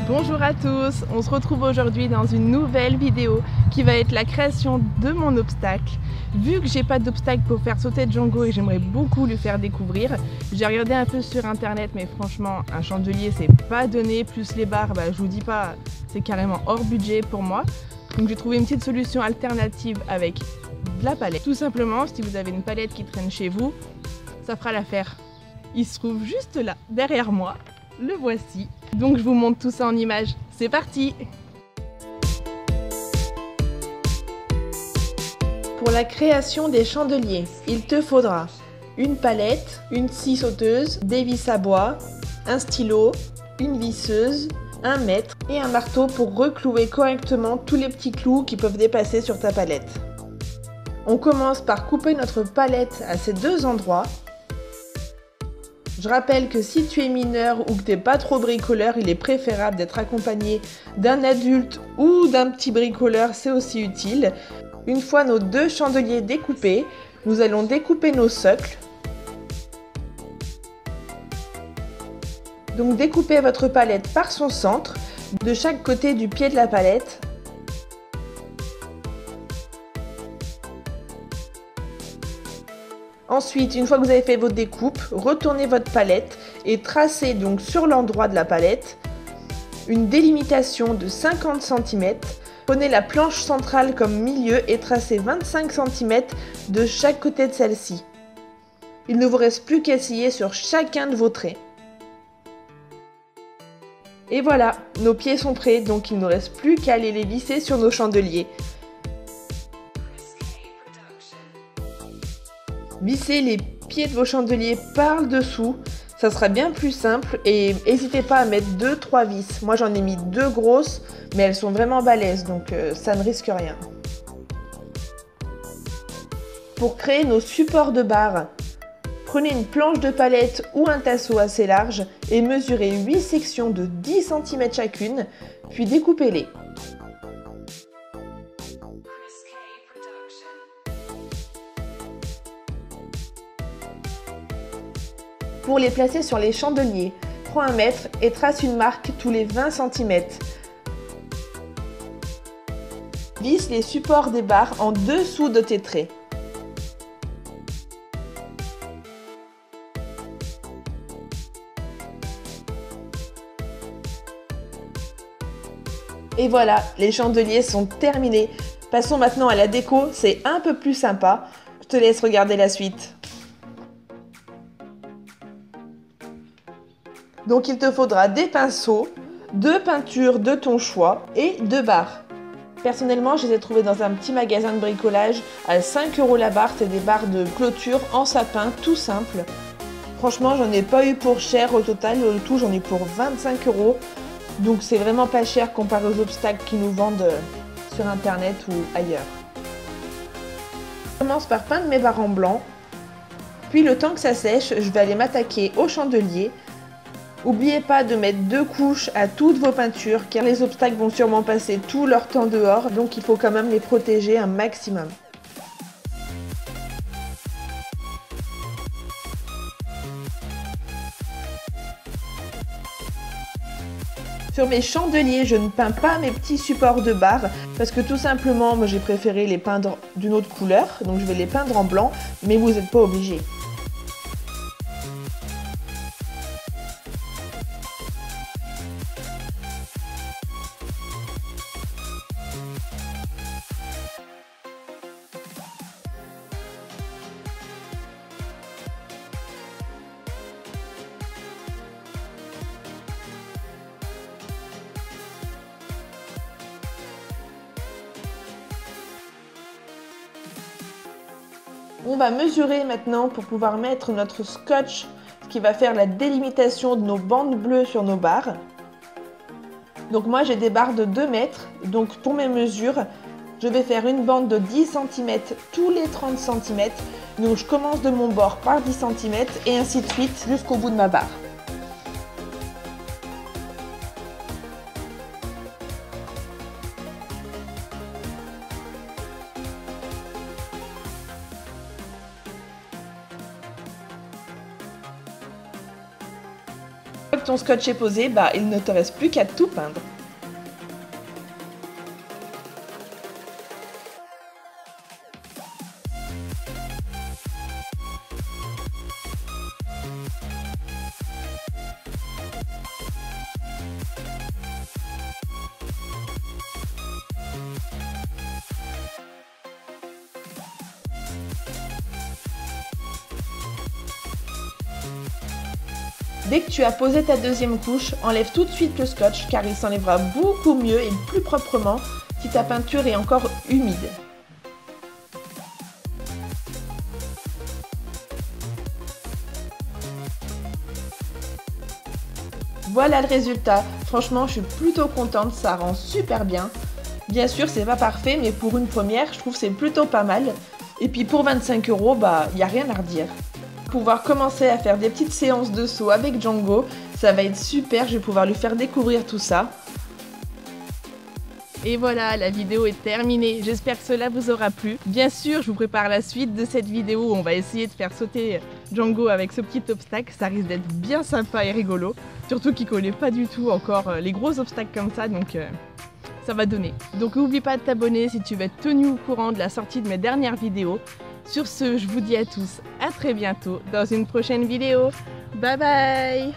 Bonjour à tous, on se retrouve aujourd'hui dans une nouvelle vidéo qui va être la création de mon obstacle. Vu que j'ai pas d'obstacle pour faire sauter Django et j'aimerais beaucoup lui faire découvrir, j'ai regardé un peu sur internet, mais franchement un chandelier c'est pas donné, plus les barres, je vous dis pas, c'est carrément hors budget pour moi. Donc j'ai trouvé une petite solution alternative avec de la palette. Tout simplement, si vous avez une palette qui traîne chez vous, ça fera l'affaire. Il se trouve juste là, derrière moi. Le voici. Donc je vous montre tout ça en images. C'est parti! Pour la création des chandeliers, il te faudra une palette, une scie sauteuse, des vis à bois, un stylo, une visseuse, un mètre et un marteau pour reclouer correctement tous les petits clous qui peuvent dépasser sur ta palette. On commence par couper notre palette à ces deux endroits. Je rappelle que si tu es mineur ou que tu n'es pas trop bricoleur, il est préférable d'être accompagné d'un adulte ou d'un petit bricoleur, c'est aussi utile. Une fois nos deux chandeliers découpés, nous allons découper nos socles. Donc découpez votre palette par son centre, de chaque côté du pied de la palette. Ensuite, une fois que vous avez fait votre découpe, retournez votre palette et tracez donc sur l'endroit de la palette une délimitation de 50 cm. Prenez la planche centrale comme milieu et tracez 25 cm de chaque côté de celle-ci. Il ne vous reste plus qu'à essayer sur chacun de vos traits. Et voilà, nos pieds sont prêts, donc il ne nous reste plus qu'à aller les visser sur nos chandeliers. Vissez les pieds de vos chandeliers par le dessous, ça sera bien plus simple et n'hésitez pas à mettre 2-3 vis. Moi j'en ai mis 2 grosses, mais elles sont vraiment balèzes, donc ça ne risque rien. Pour créer nos supports de barres, prenez une planche de palette ou un tasseau assez large et mesurez 8 sections de 10 cm chacune, puis découpez-les. Pour les placer sur les chandeliers, prends un mètre et trace une marque tous les 20 cm. Visse les supports des barres en dessous de tes traits. Et voilà, les chandeliers sont terminés. Passons maintenant à la déco, c'est un peu plus sympa. Je te laisse regarder la suite. Donc il te faudra des pinceaux, 2 peintures de ton choix et 2 barres. Personnellement, je les ai trouvées dans un petit magasin de bricolage à 5 € la barre. C'est des barres de clôture en sapin, tout simple. Franchement, j'en ai pas eu pour cher au total. Au tout, j'en ai pour 25 €. Donc c'est vraiment pas cher comparé aux obstacles qu'ils nous vendent sur internet ou ailleurs. Je commence par peindre mes barres en blanc. Puis le temps que ça sèche, je vais aller m'attaquer au chandelier. N'oubliez pas de mettre 2 couches à toutes vos peintures car les obstacles vont sûrement passer tout leur temps dehors, donc il faut quand même les protéger un maximum. Sur mes chandeliers, je ne peins pas mes petits supports de barres parce que tout simplement, moi j'ai préféré les peindre d'une autre couleur, donc je vais les peindre en blanc, mais vous n'êtes pas obligé. On va mesurer maintenant pour pouvoir mettre notre scotch qui va faire la délimitation de nos bandes bleues sur nos barres. Donc moi j'ai des barres de 2 mètres, donc pour mes mesures, je vais faire une bande de 10 cm tous les 30 cm. Donc je commence de mon bord par 10 cm et ainsi de suite jusqu'au bout de ma barre. que ton scotch est posé, bah, il ne te reste plus qu'à tout peindre. Dès que tu as posé ta deuxième couche, enlève tout de suite le scotch car il s'enlèvera beaucoup mieux et plus proprement si ta peinture est encore humide. Voilà le résultat. Franchement, je suis plutôt contente, ça rend super bien. Bien sûr, c'est pas parfait, mais pour une première, je trouve que c'est plutôt pas mal. Et puis pour 25 €, bah, y a rien à redire. Pouvoir commencer à faire des petites séances de saut avec Django, ça va être super, je vais pouvoir lui faire découvrir tout ça. Et voilà, la vidéo est terminée, j'espère que cela vous aura plu. Bien sûr, je vous prépare la suite de cette vidéo où on va essayer de faire sauter Django avec ce petit obstacle, ça risque d'être bien sympa et rigolo. Surtout qu'il ne connaît pas du tout encore les gros obstacles comme ça, donc ça va donner. Donc n'oublie pas de t'abonner si tu veux être tenu au courant de la sortie de mes dernières vidéos. Sur ce, je vous dis à tous à très bientôt dans une prochaine vidéo. Bye bye!